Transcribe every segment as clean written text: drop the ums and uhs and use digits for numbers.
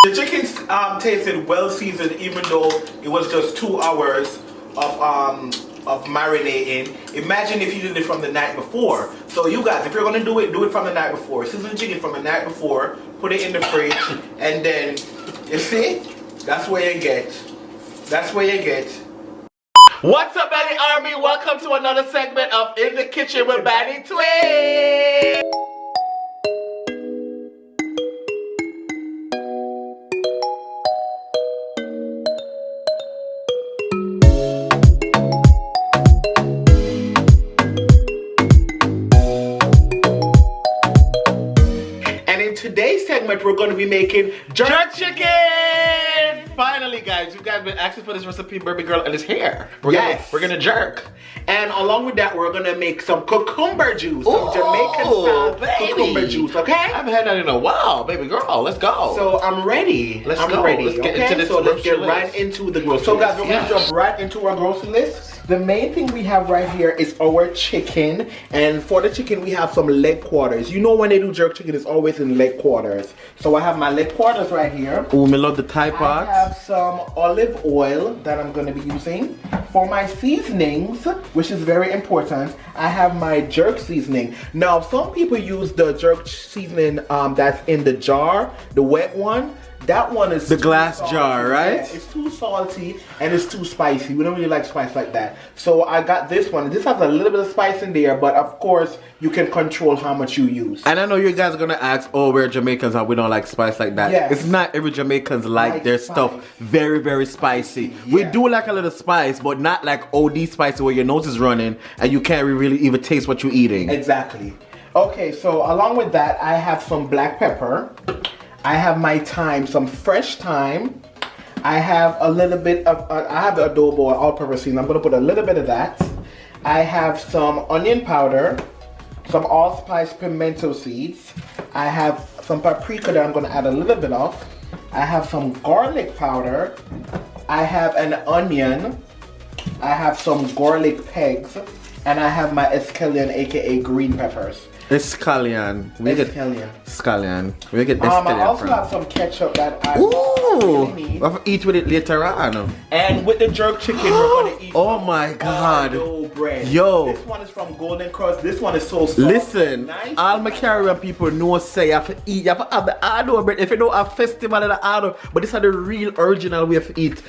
The chicken tasted well seasoned, even though it was just 2 hours of marinating. Imagine if you did it from the night before. So you guys, if you're gonna do it from the night before. Season the chicken from the night before, put it in the fridge, and then you see, that's where you get. That's where you get. What's up, Baddie Army? Welcome to another segment of In the Kitchen with BaddieTwinz. Today's segment, we're going to be making jerk chicken. Finally, guys, you guys been asking for this recipe, baby girl, and it's here. We're gonna jerk, and along with that, we're gonna make some cucumber juice, some Jamaican style cucumber juice. Okay? I haven't had that in a while, baby girl. Let's go. So I'm ready. Let's get into this. So let's get right into the grocery. So guys, we're gonna jump right into our grocery list. The main thing we have right here is our chicken, and for the chicken we have some leg quarters. You know when they do jerk chicken, it's always in leg quarters. So I have my leg quarters right here. Oh, me love the Thai pot. I have some olive oil that I'm going to be using. For my seasonings, which is very important, I have my jerk seasoning. Now, some people use the jerk seasoning that's in the jar, the wet one. That one is the glass salty. jar, right? Yeah, it's too salty and it's too spicy. We don't really like spice like that. So I got this one. This has a little bit of spice in there, but of course you can control how much you use. And I know you guys are gonna ask, oh, we're Jamaicans and we don't like spice like that. Yes. It's not every Jamaicans like their stuff very, very spicy. Yeah. We do like a little spice, but not like OD spicy where your nose is running and you can't really even taste what you're eating. Exactly. Okay, so along with that, I have some black pepper. I have my thyme, some fresh thyme. I have a little bit of, I have the adobo or all-purpose seasoning. I'm gonna put a little bit of that. I have some onion powder, some allspice pimento seeds. I have some paprika that I'm gonna add a little bit of. I have some garlic powder. I have an onion. I have some garlic pegs. And I have my escallion, aka green peppers. Escallion. Scallion. We get I also have some ketchup that I really need. We'll eat with it later on. And with the jerk chicken, we're gonna eat. Oh my God. Bread. Yo. This one is from Golden Cross. This one is so soft. Listen, nice. all my Caribbean people know say you have to eat. You have to have the Ado bread. If you don't have festival of the Ado, but this is the real original way to eat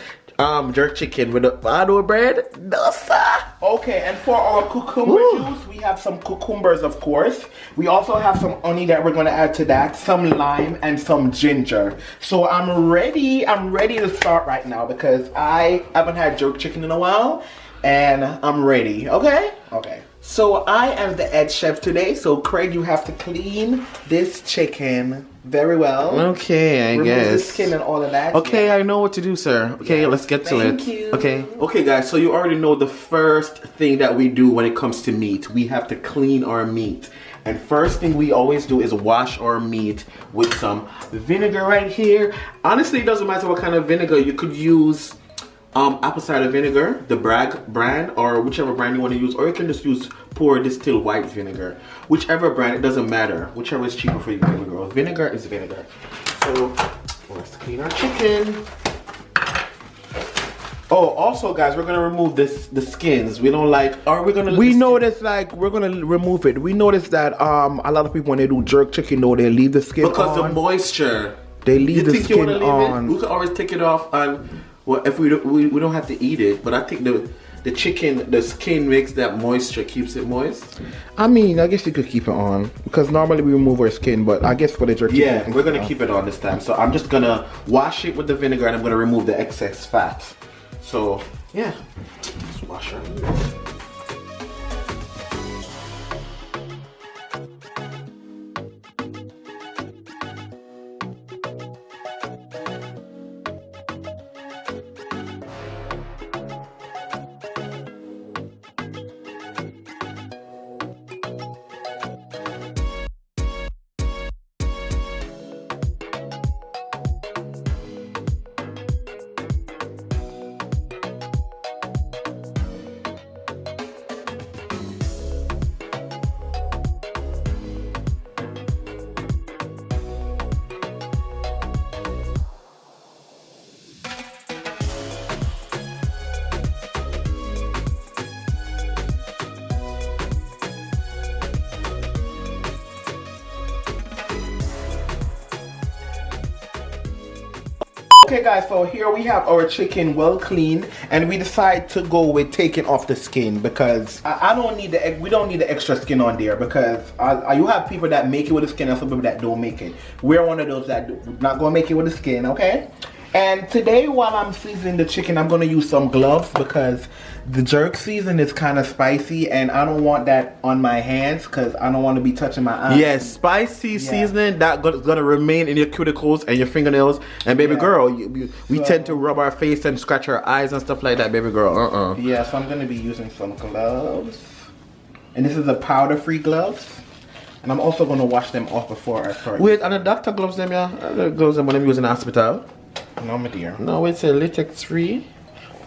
jerk chicken with the Ado bread. No, sir. Okay, and for our cucumber juice, we have some cucumbers, of course. We also have some honey that we're gonna add to that, some lime and some ginger. So I'm ready to start right now because I haven't had jerk chicken in a while and I'm ready, okay? Okay. So I am the head chef today, so Craig, you have to clean this chicken very well. Okay, I Remove guess. the skin and all of that. Okay, yeah. I know what to do, sir. Okay, let's get to it. Thank you. Okay. Okay, guys, so you already know the first thing that we do when it comes to meat. We have to clean our meat. And first thing we always do is wash our meat with some vinegar right here. Honestly, it doesn't matter what kind of vinegar. You could use apple cider vinegar, the Bragg brand, or whichever brand you want to use, or you can just use poor distilled white vinegar. Whichever brand, it doesn't matter. Whichever is cheaper for you, baby girl. Vinegar is vinegar. So let's clean our chicken. Oh, also, guys, we're gonna remove the skins. We don't like, or we're gonna. We notice like we're gonna remove it. We notice that a lot of people when they do jerk chicken, though, they leave the skin because on. the moisture. They leave the skin on. We can always take it off, and well, if we don't have to eat it. But I think the chicken, the skin makes that moisture, keeps it moist. I mean, I guess you could keep it on because normally we remove our skin, but I guess for the jerk chicken. Yeah, we're gonna keep it on this time. So I'm just gonna wash it with the vinegar, and I'm gonna remove the excess fat. So yeah, let's wash our meat. Okay guys, so here we have our chicken well cleaned, and we decide to go with taking off the skin because we don't need the extra skin on there, because you have people that make it with the skin and some people that don't make it. We're one of those that not gonna make it with the skin, okay? And today while I'm seasoning the chicken, I'm gonna use some gloves because the jerk season is kind of spicy and I don't want that on my hands because I don't want to be touching my eyes. Yes, spicy seasoning that's gonna remain in your cuticles and your fingernails. And baby girl, we tend to rub our face and scratch our eyes and stuff like that, baby girl. Yeah, so I'm gonna be using some gloves, and this is the powder-free gloves. And I'm also gonna wash them off before I start. Wait, and the doctor gloves them, yeah? The gloves them when I'm using the hospital. No, my dear. No, it's a latex free.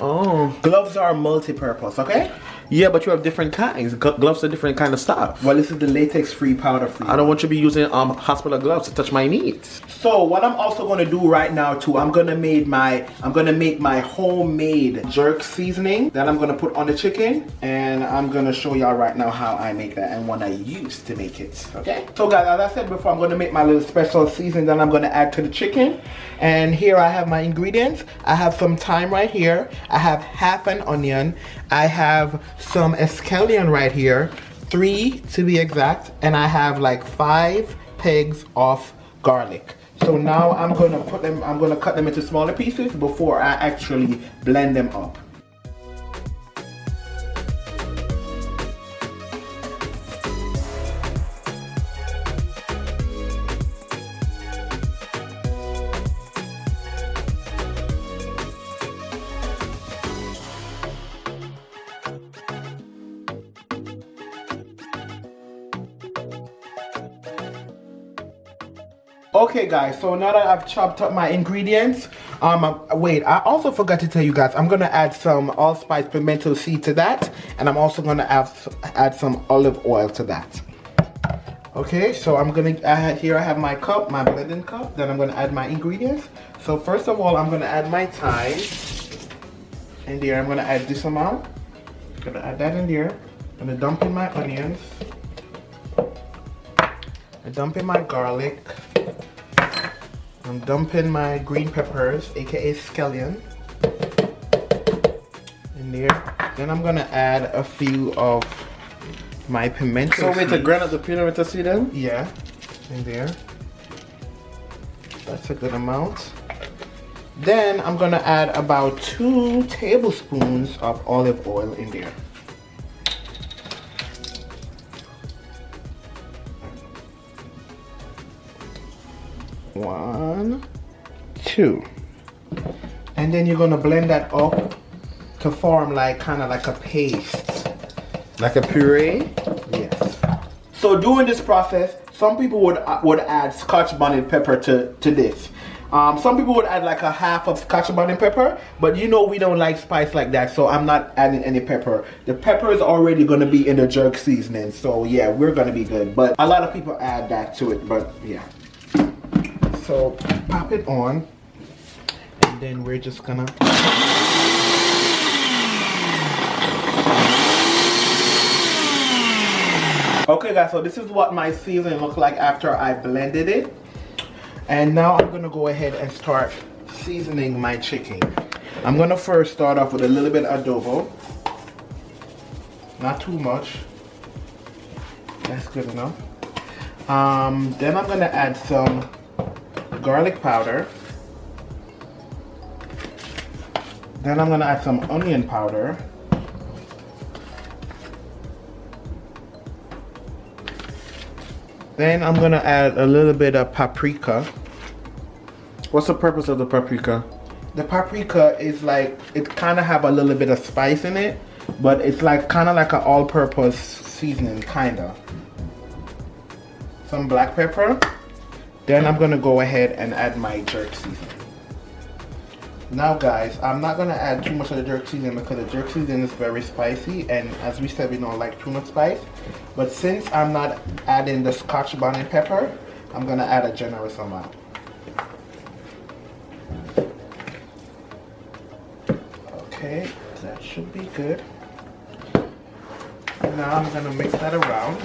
Oh. Gloves are multi-purpose, okay? Yeah, but you have different kinds. Gloves are different kind of stuff. Well, this is the latex-free, powder-free. I don't want you to be using hospital gloves to touch my meat. So what I'm also gonna do right now too, I'm gonna make my homemade jerk seasoning that I'm gonna put on the chicken, and I'm gonna show y'all right now how I make that and what I use to make it. Okay. So guys, as I said before, I'm gonna make my little special seasoning that I'm gonna add to the chicken. And here I have my ingredients. I have some thyme right here. I have half an onion. I have some escallion right here, 3 to be exact, and I have like 5 pegs of garlic. So now I'm gonna cut them into smaller pieces before I actually blend them up. Okay guys, so now that I've chopped up my ingredients, wait, I also forgot to tell you guys, I'm gonna add some allspice pimento seed to that, and I'm also gonna add some olive oil to that. Okay, so I'm gonna add, here I have my cup, my blending cup, then I'm gonna add my ingredients. So first of all, I'm gonna add my thyme in there. I'm gonna add this amount. I'm gonna add that in there. I'm gonna dump in my onions. I dump in my garlic. I'm dumping my green peppers, aka scallion, in there. Then I'm gonna add a few of my pimento seeds. So wait, to grind up the pimento seed then? Yeah, in there. That's a good amount. Then I'm gonna add about 2 tablespoons of olive oil in there. One, 2, and then you're gonna blend that up to form like kind of like a paste, Like a puree? yes. So during this process, some people would add Scotch bonnet pepper to this. Some people would add like a half of Scotch bonnet pepper, but you know we don't like spice like that, so I'm not adding any pepper. The pepper is already gonna be in the jerk seasoning, so yeah, we're gonna be good. But a lot of people add that to it, but yeah. So pop it on, and then we're just gonna. Okay guys, so this is what my seasoning looked like after I blended it. And now I'm gonna go ahead and start seasoning my chicken. I'm gonna first start off with a little bit of adobo. Not too much. That's good enough. Then I'm gonna add some garlic powder. Then I'm gonna add some onion powder. Then I'm gonna add a little bit of paprika. What's the purpose of the paprika? The paprika is like, it kind of have a little bit of spice in it, but it's like kind of like an all-purpose seasoning, kind of. Some black pepper. Then I'm gonna go ahead and add my jerk seasoning. Now guys, I'm not gonna add too much of the jerk seasoning because the jerk seasoning is very spicy, and as we said, we don't like too much spice. But since I'm not adding the Scotch bonnet pepper, I'm gonna add a generous amount. Okay, that should be good. Now I'm gonna mix that around.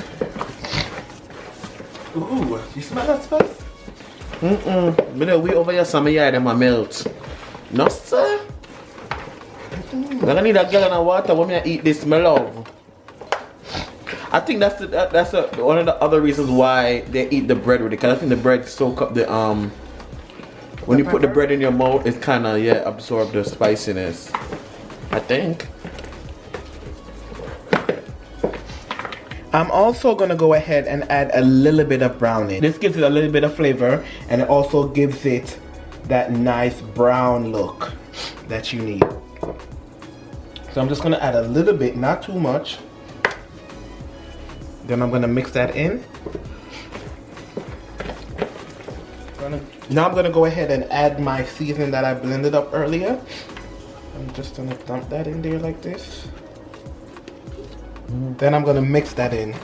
Ooh, you smell that spice? But we over here, some of y'all them are melt. No, sir. I'm gonna need a gallon of water when I eat this, my love. I think that's one of the other reasons why they eat the bread with it, because I think the bread soak up the when you put the bread in your mouth, it kind of absorb the spiciness. I think. I'm also gonna go ahead and add a little bit of browning. This gives it a little bit of flavor, and it also gives it that nice brown look that you need. So I'm just gonna add a little bit, not too much. Then I'm gonna mix that in. Now I'm gonna go ahead and add my seasoning that I blended up earlier. I'm just gonna dump that in there like this. Then I'm gonna mix that in.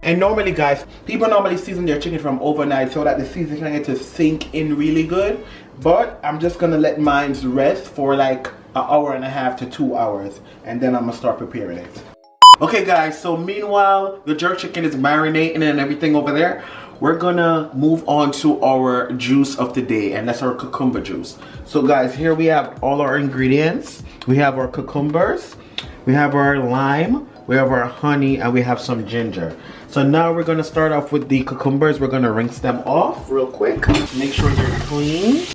And normally, guys, people normally season their chicken from overnight so that the seasoning can get to sink in really good. But I'm just gonna let mine rest for like an hour and a half to 2 hours, and then I'm gonna start preparing it. Okay, guys, so meanwhile the jerk chicken is marinating and everything over there, we're gonna move on to our juice of the day, and that's our cucumber juice. So guys, here we have all our ingredients. We have our cucumbers, we have our lime, we have our honey, and we have some ginger. So now we're gonna start off with the cucumbers. We're gonna rinse them off real quick. Make sure they're clean.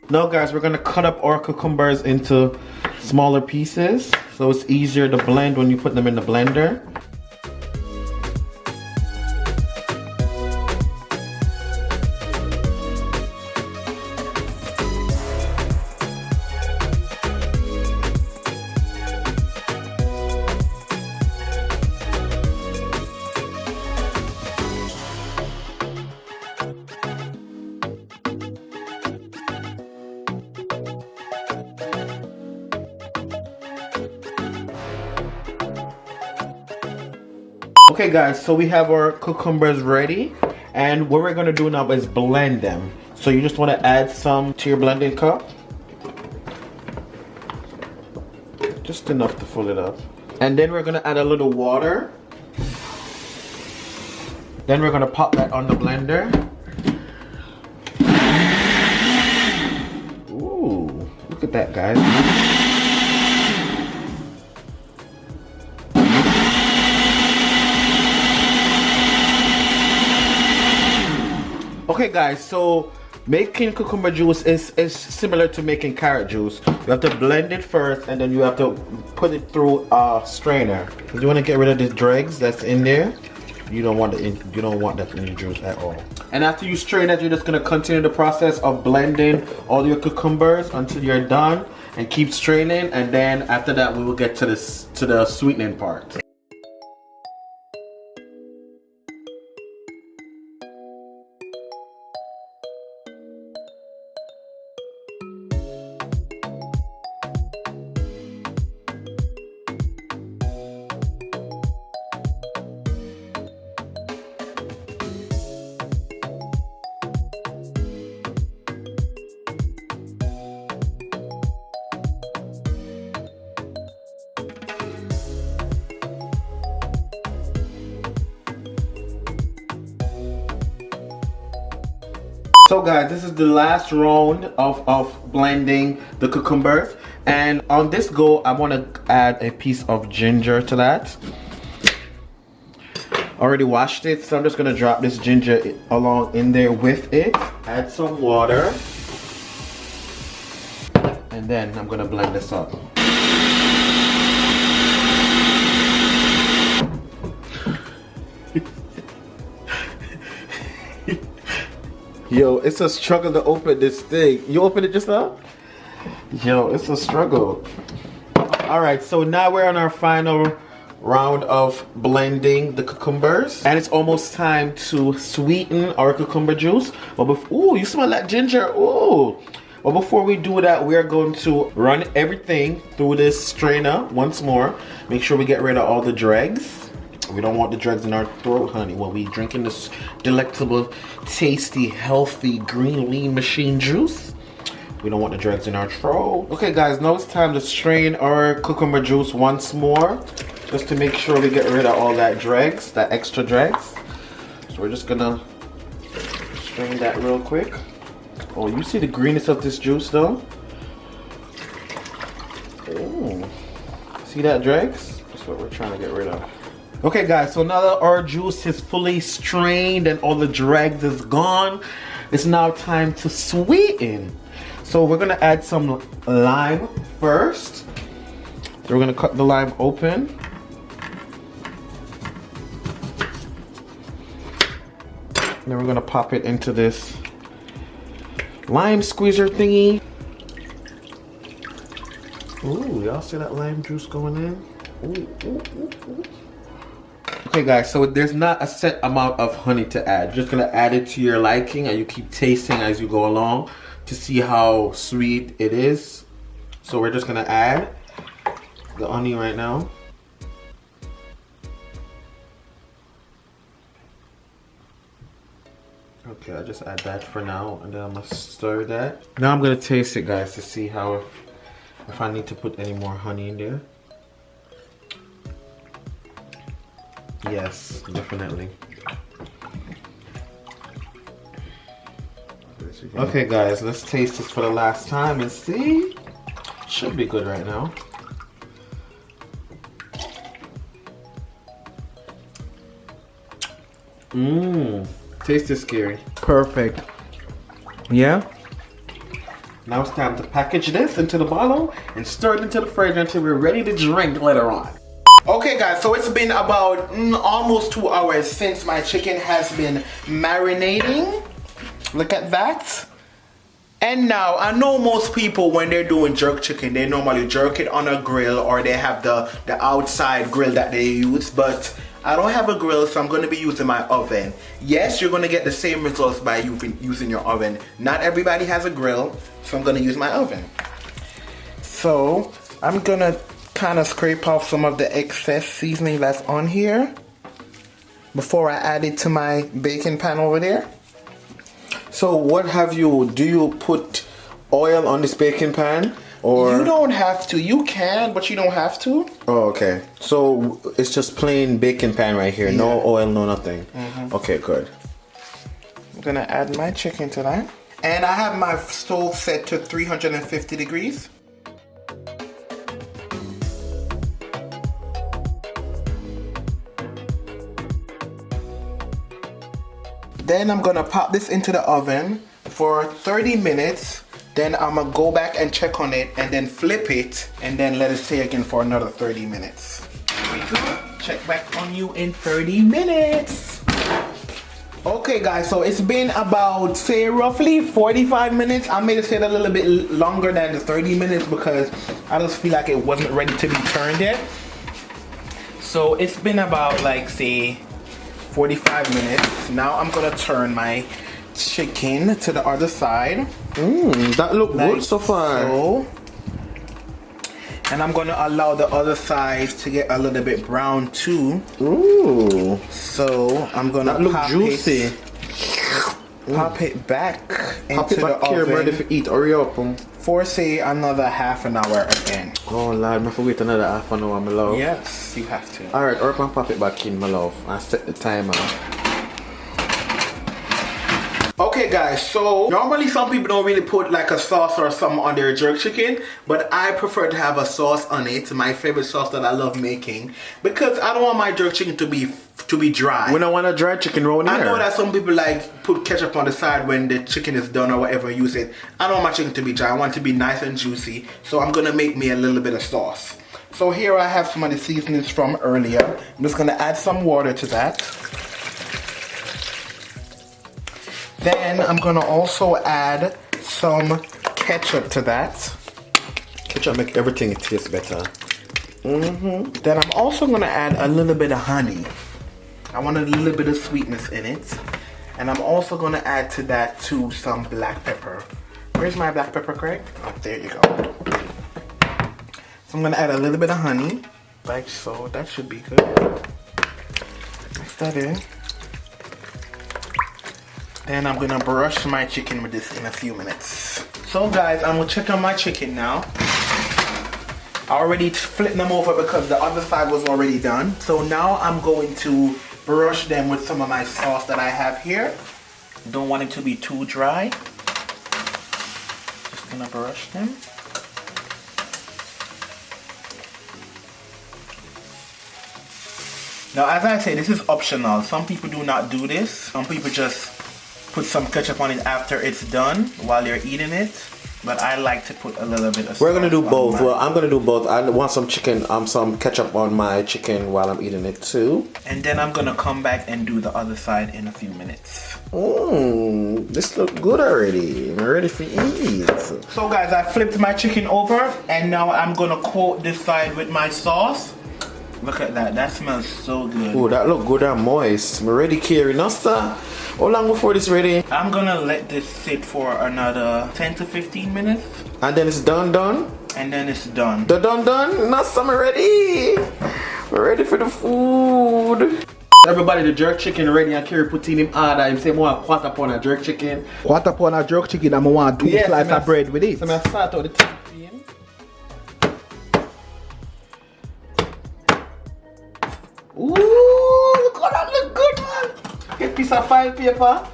Now guys, we're gonna cut up our cucumbers into smaller pieces so it's easier to blend when you put them in the blender. Okay guys, so we have our cucumbers ready, and what we're gonna do now is blend them. So you just want to add some to your blending cup, just enough to fill it up, and then we're gonna add a little water. Then we're gonna pop that on the blender. Ooh, look at that, guys. Okay guys, so making cucumber juice is similar to making carrot juice. You have to blend it first, and then you have to put it through a strainer. You want to get rid of the dregs that's in there. You don't want that in your juice at all. And after you strain it, you're just gonna continue the process of blending all your cucumbers until you're done, and keep straining. And then after that, we will get to the sweetening part. So guys, this is the last round of blending the cucumbers, and on this go I want to add a piece of ginger to that. Already washed it, so I'm just going to drop this ginger along in there with it. Add some water, and then I'm going to blend this up. Yo, it's a struggle to open this thing. You opened it just now? Yo, it's a struggle. Alright, so now we're on our final round of blending the cucumbers, and it's almost time to sweeten our cucumber juice. But before, ooh, you smell that ginger? Ooh. But before we do that, we are going to run everything through this strainer once more. Make sure we get rid of all the dregs. We don't want the dregs in our throat, honey, while we drinking this delectable, tasty, healthy green lean machine juice. We don't want the dregs in our throat. Okay, guys, now it's time to strain our cucumber juice once more, just to make sure we get rid of all that dregs, that extra dregs. So we're just gonna strain that real quick. Oh, you see the greenness of this juice though? Oh, see that dregs? That's what we're trying to get rid of. Okay guys, so now that our juice is fully strained and all the dregs is gone, it's now time to sweeten. So we're gonna add some lime first. So we're gonna cut the lime open. And then we're gonna pop it into this lime squeezer thingy. Ooh, y'all see that lime juice going in? Ooh, ooh, ooh, ooh. Okay guys, so there's not a set amount of honey to add. You're just gonna add it to your liking, and you keep tasting as you go along to see how sweet it is. So we're just gonna add the honey right now. Okay, I just add that for now, and then I'm gonna stir that. Now I'm gonna taste it, guys, to see how, if I need to put any more honey in there. Yes, definitely. Okay, guys, let's taste this for the last time and see. Should be good right now. Mmm. Taste is scary. Perfect. Yeah? Now it's time to package this into the bottle and stir it into the fridge until we're ready to drink later on. Okay guys, so it's been about almost 2 hours since my chicken has been marinating. Look at that. And now, I know most people, when they're doing jerk chicken, they normally jerk it on a grill, or they have the outside grill that they use, but I don't have a grill, so I'm going to be using my oven. Yes, you're going to get the same results by using your oven. Not everybody has a grill, so I'm going to use my oven. So, I'm going to kind of scrape off some of the excess seasoning that's on here before I add it to my baking pan over there. So what do you put oil on this baking pan? Or you don't have to. You can, but you don't have to. Oh, okay. So it's just plain baking pan right here. Yeah. No oil, no nothing. Okay, good. I'm gonna add my chicken to that. And I have my stove set to 350 degrees. Then I'm gonna pop this into the oven for 30 minutes. Then I'm gonna go back and check on it and then flip it and then let it stay again for another 30 minutes. Here we go. Check back on you in 30 minutes. Okay guys, so it's been about, say, roughly 45 minutes. I made it sit a little bit longer than the 30 minutes because I just feel like it wasn't ready to be turned yet. So it's been about, like, say, 45 minutes. Now I'm gonna turn my chicken to the other side. That look like good so far. So. And I'm gonna allow the other side to get a little bit brown too. Ooh. So I'm gonna pop it back into the oven. Ready for eat. Hurry up. For say another half an hour again. Oh Lord, I forget another half an hour, my love. Yes, you have to. Alright, hurry up and pop it back in, my love. I set the timer. Okay guys, so normally some people don't really put like a sauce or something on their jerk chicken, but I prefer to have a sauce on it, my favorite sauce that I love making, because I don't want my jerk chicken to be dry. We don't want a dry chicken roll in there. I know that some people like put ketchup on the side when the chicken is done or whatever, use it. I don't want my chicken to be dry, I want it to be nice and juicy, so I'm gonna make me a little bit of sauce. So here I have some of the seasonings from earlier. I'm just gonna add some water to that. Then I'm gonna also add some ketchup to that. Ketchup makes everything taste better. Then I'm also gonna add a little bit of honey. I want a little bit of sweetness in it. And I'm also gonna add to that too some black pepper. Where's my black pepper, Craig? Oh, there you go. So I'm gonna add a little bit of honey, like so. That should be good. Mix that in. Then I'm gonna brush my chicken with this in a few minutes. So guys, I'm gonna check on my chicken now. I already flipped them over because the other side was already done. So now I'm going to brush them with some of my sauce that I have here. Don't want it to be too dry. Just gonna brush them. Now, as I say, this is optional. Some people do not do this. Some people just put some ketchup on it after it's done while you're eating it. But I like to put a little bit of sauce. We're gonna do both. Well, I'm gonna do both. I want some chicken, some ketchup on my chicken while I'm eating it too. And then I'm gonna come back and do the other side in a few minutes. This looks good already. I'm ready for eat. So guys, I flipped my chicken over and now I'm gonna coat this side with my sauce. Look at that, that smells so good. Oh, that look good and moist. I'm ready, Carey. Nasta. How long before this ready? I'm gonna let this sit for another 10 to 15 minutes. And then it's done? And then it's done. Done? Nasta, I'm ready. We're ready for the food. Everybody, the jerk chicken ready and Carey put in him order. Him say more quarter pound of jerk chicken. Quarter pound of jerk chicken, I'm gonna want 2 slices of bread with it. So I'm start out the chicken. Ooh, look how that look good, man. Get a piece of file paper.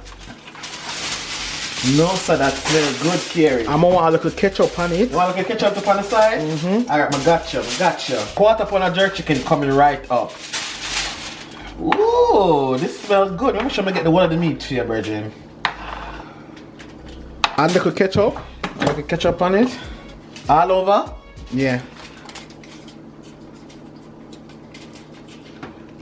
No, sir, that smells good, Carey. I'm gonna want a little ketchup on it. Want a little ketchup up on the side? Alright, I gotcha. Quarter pound of jerk chicken coming right up. Ooh, this smells good. Let me show me get the one of the meat for you, Virgin. And little ketchup. A little ketchup on it. All over. Yeah.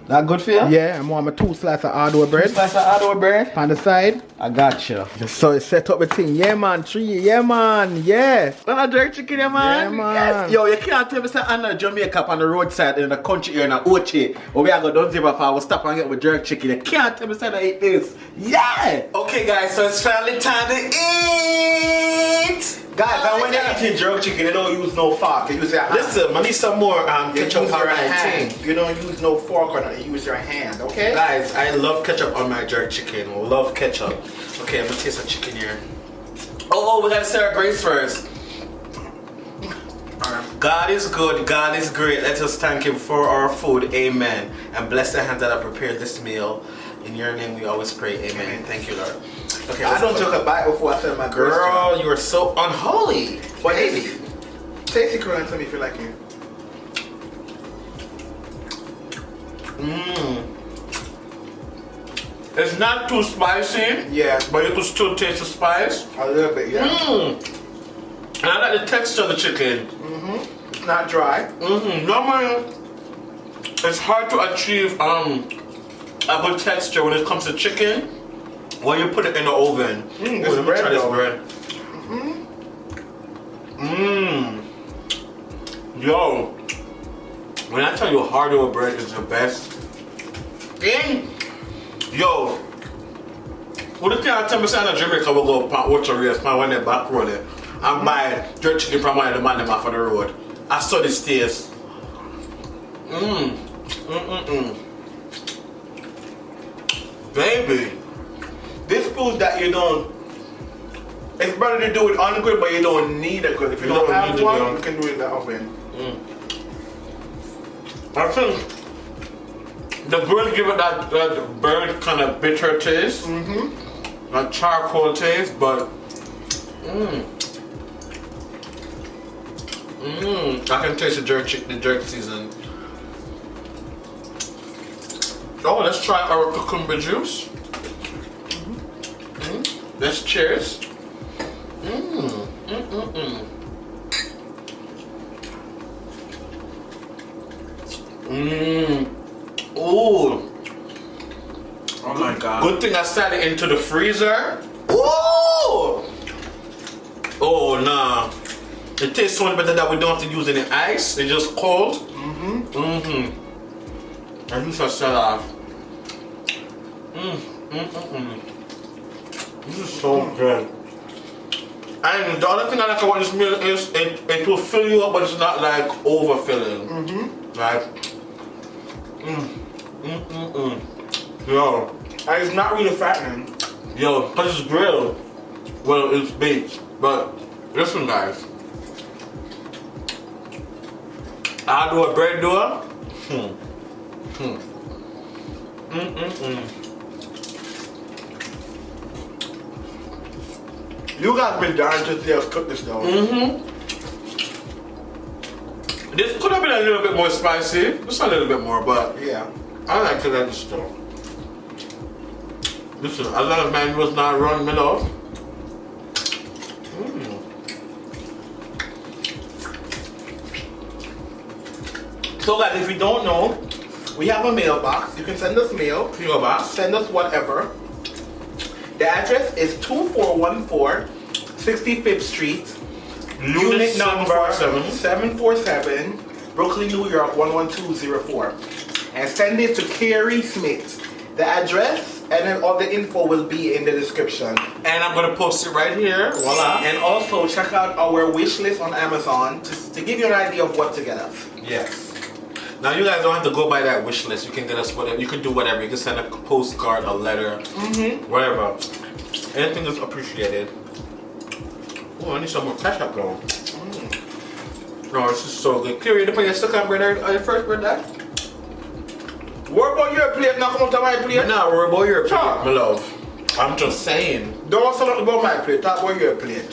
That good for you? Yeah, I'm want 2 slices of hardwood bread. 2 slices of hardwood bread? On the side. I gotcha. So it set up the thing. Yeah, man. 3. Yeah, man. Yeah. That jerk chicken, yeah, man. Yeah, man. Yes. Yo, you can't tell me say I'm not Jamaica on the roadside in the country here in Ochi. Or we are going to Dunzibah for we'll stop and get with jerk chicken. You can't tell me say I eat this. Yeah. Okay, guys, so it's finally time to eat. Guys, and when you're eating jerk chicken, you don't use no fork. You use your hand. Listen, I need some more ketchup use on your my hand. thing. You don't use no fork on it. You use your hand, okay? Guys, I love ketchup on my jerk chicken. Love ketchup. Okay, I'm gonna taste the chicken here. Oh, we gotta say our grace first. God is good, God is great. Let us thank Him for our food. Amen. And bless the hands that have prepared this meal. In your name we always pray. Amen. Thank you, Lord. Okay, I don't take a bite before I said my grace. Girl, you are so unholy. But taste it, girl, and tell me if you like it. It's not too spicy. Yeah. But you can still taste the spice. A little bit, yeah. And I like the texture of the chicken. It's not dry. Normally, it's hard to achieve a good texture when it comes to chicken when you put it in the oven. This Let me bread, try this though. bread. Yo, when I tell you hardwood bread is the best. Yo, what the thing I tell me say in Jamaica we go watch a race, man, when they back road there and buy jerk chicken from one of the man them off of the road. I saw this taste. Baby, this food that you don't, it's better to do it on the grill, but you don't need a grill. If you don't have need one, you can do it in the oven. I think the grill give it that burnt kind of bitter taste, that charcoal taste, but I can taste the jerk season. Oh, let's try our cucumber juice. Let's cheers. Ooh. Oh my God. Good thing I set it into the freezer. Ooh. Oh nah. It tastes so much better that we don't have to use any ice. It's just cold. And you should set off. This is so good. And the other thing I like about this meal is it will fill you up, but it's not like overfilling. Like, yo. And it's not really fattening. Yo, because it's grilled. Well, it's baked. But listen, guys. I'll do a bread doer. You guys been dying to see us cook this though. This could have been a little bit more spicy. Just a little bit more, but Yeah. I like to let this though. Listen, as long as man was not run me love. So guys, if you don't know, we have a mailbox. You can send us mail. PO box. Send us whatever. The address is 2414 65th Street. Unit number 747, Brooklyn, New York 11204. And send it to Carey Smith. The address and then all the info will be in the description. And I'm gonna post it right here. Voila. And also check out our wish list on Amazon to give you an idea of what to get us. Yes. Now you guys don't have to go by that wish list. You can get us whatever. You can do whatever. You can send a postcard, a letter, whatever. Anything is appreciated. Oh, I need some more ketchup though. Oh, this is so good. Carey, you put your second bread on your first bread there? What about your plate? Now come up to my plate. Nah, worry about your plate, my love. I'm just saying. Don't say nothing about my plate. Talk about your plate.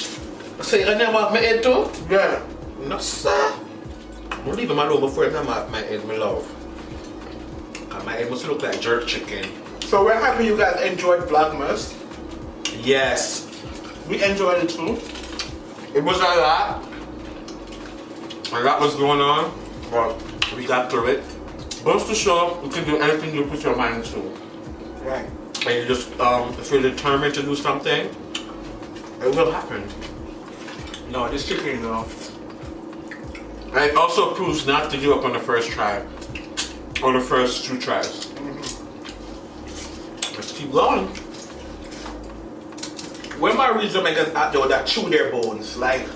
So you gonna have my head too? Yeah. No, sir. I'm leaving my low before I have my head, my love. My head must look like jerk chicken. So we're happy you guys enjoyed Vlogmas. Yes. We enjoyed it too. It was a lot. A lot was going on, but we got through it. Goes to show you can do anything you put your mind to. Right. And you just, if you're determined to do something, it will happen. No, this chicken though. And it also proves not to give up on the first try. Or the first 2 tries. Let's keep going. When my reason makers out there that chew their bones, like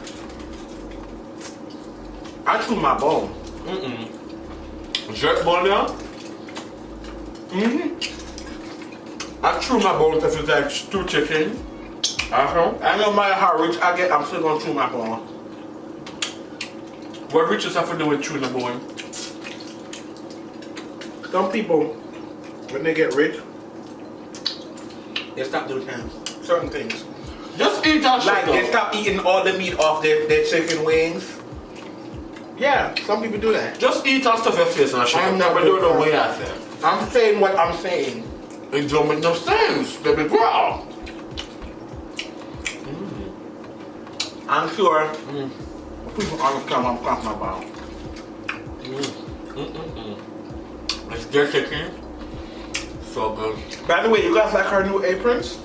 I chew my bone. Jerk bone now? I chew my bone if it's like stew chicken. I no matter how rich I get, I'm still gonna chew my bone. What riches have to do with chewing the bone? Some people, when they get rich, they stop doing certain things. Just eat that shit. Like they stop eating all the meat off their chicken wings. Yeah, some people do that. Just eat and stuff your face and shit. I'm I'm not never doing doing no that. way out there. I'm saying what I'm saying. It don't make no sense, baby girl. I'm sure people understand what I'm talking about. It's jerk chicken. So good. By the way, you guys like our new aprons?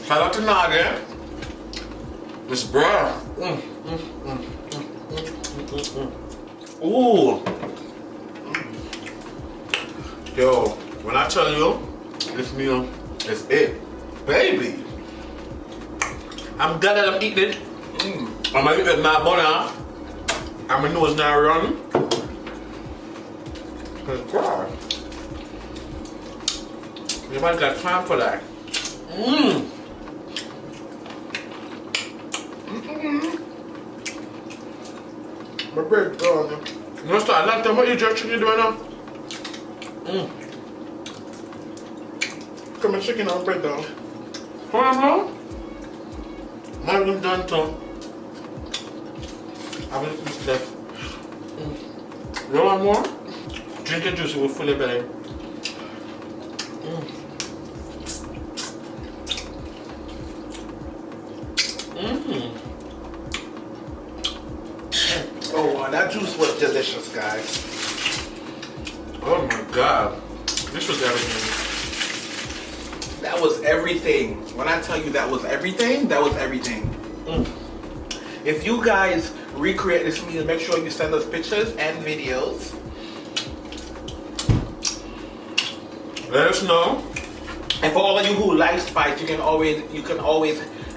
Shout out to Nadia. This bread. Ooh. Yo, when I tell you, this meal is it. Baby. I'm glad that I'm eating it. I'm gonna eat it my bonnet. And my nose now running. God. Nobody got time for that. My bread gone. You know, start like that. What you jerk chicken doing now? Come on, chicken on bread down. Come on, bro. Mine was done too. I will eat that. You want more? Drink your juice, it will fill your belly. Oh, wow, that juice was delicious, guys. Oh my God. This was everything. That was everything. When I tell you that was everything, that was everything. If you guys recreate this meal, make sure you send us pictures and videos. Let us know. And for all of you who like spice, you can always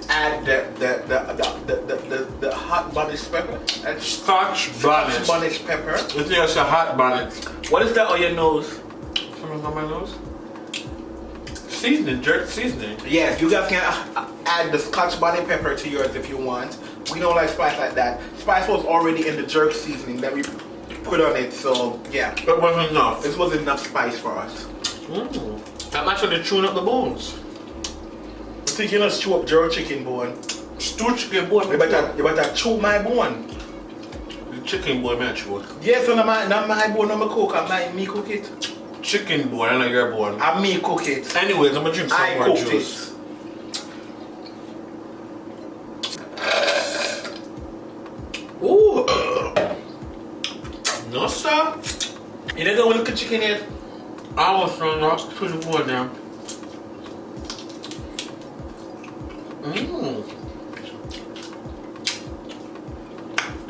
add the hot bonnet pepper. Scotch bonnet. Bonnet pepper. This is a hot bonnet. What is that on your nose? Something on my nose? Seasoning, jerk seasoning. Yes, you guys can add the Scotch bonnet pepper to yours if you want. We don't like spice like that. Spice was already in the jerk seasoning that we put on it, so yeah. It wasn't enough. This wasn't enough spice for us. I'm actually chewing up the bones. I think you must chew up jerk chicken bone. Stew chicken bone. You better chew my bone. The chicken bone, man, chew it. Yes, so not my bone, not my cook, me cook it. Chicken bone, I know your bone. And me cook it. Anyways, I'm gonna drink some more juice. Ooh. No, sir. You didn't want to cook chicken yet? I was throwing up to the board now.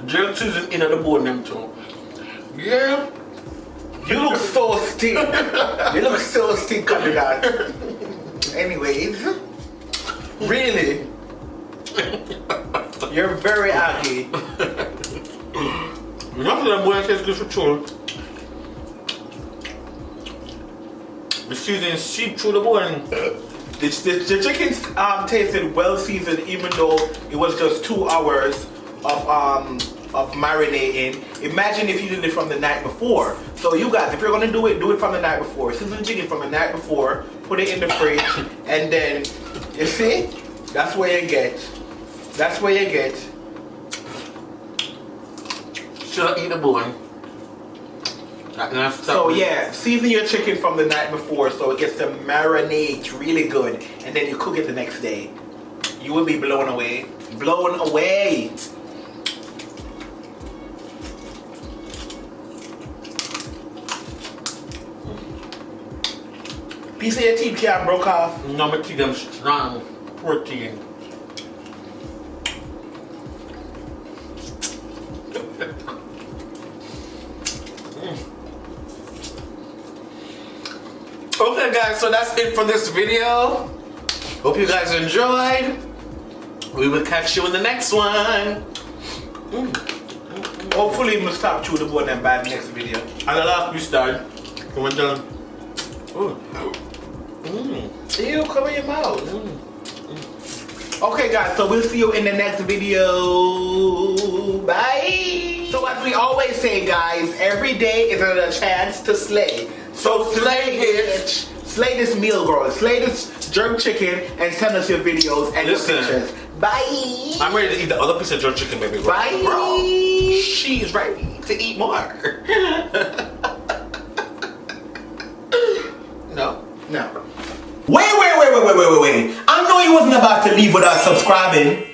Jerk season in the board them too. Yeah. You look so stink. You look so stink, God. Anyways, really, you're very ugly. None of them boys taste good for sure. The seasoning seep through the bone. The chicken tasted well seasoned, even though it was just 2 hours of marinating. Imagine if you did it from the night before. So you guys, if you're gonna do it from the night before. Season chicken from the night before, put it in the fridge, and then you see, that's where you get. That's where you get. Should I eat the bone? So yeah, season your chicken from the night before so it gets to marinate really good, and then you cook it the next day. You will be blown away. Blown away. Piece of your teeth can't broke off. No, my teeth them strong protein. Okay guys, so that's it for this video. Hope you guys enjoyed. We will catch you in the next one. Hopefully we'll stop chewing the bone and by the next video. And the last piece died. We're done. Ew, cover your mouth. Okay guys, so we'll see you in the next video. Bye. So as we always say guys, every day is a chance to slay. So slay it. Slay this meal, girl. Slay this jerk chicken and send us your videos and your pictures. Bye. I'm ready to eat the other piece of jerk chicken, baby. Bye. Girl, she's ready to eat more. No? No. Wait. I know you wasn't about to leave without subscribing.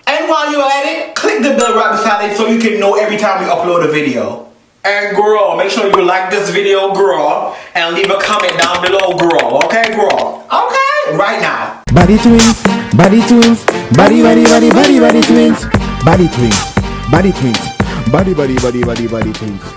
And while you're at it, click the bell right beside it so you can know every time we upload a video. And girl, make sure you like this video, girl, and leave a comment down below, girl. Okay, girl? Okay? Right now. BaddieTwinz, BaddieTwinz, BaddieTwinz, BaddieTwinz, BaddieTwinz, BaddieTwinz, BaddieTwinz.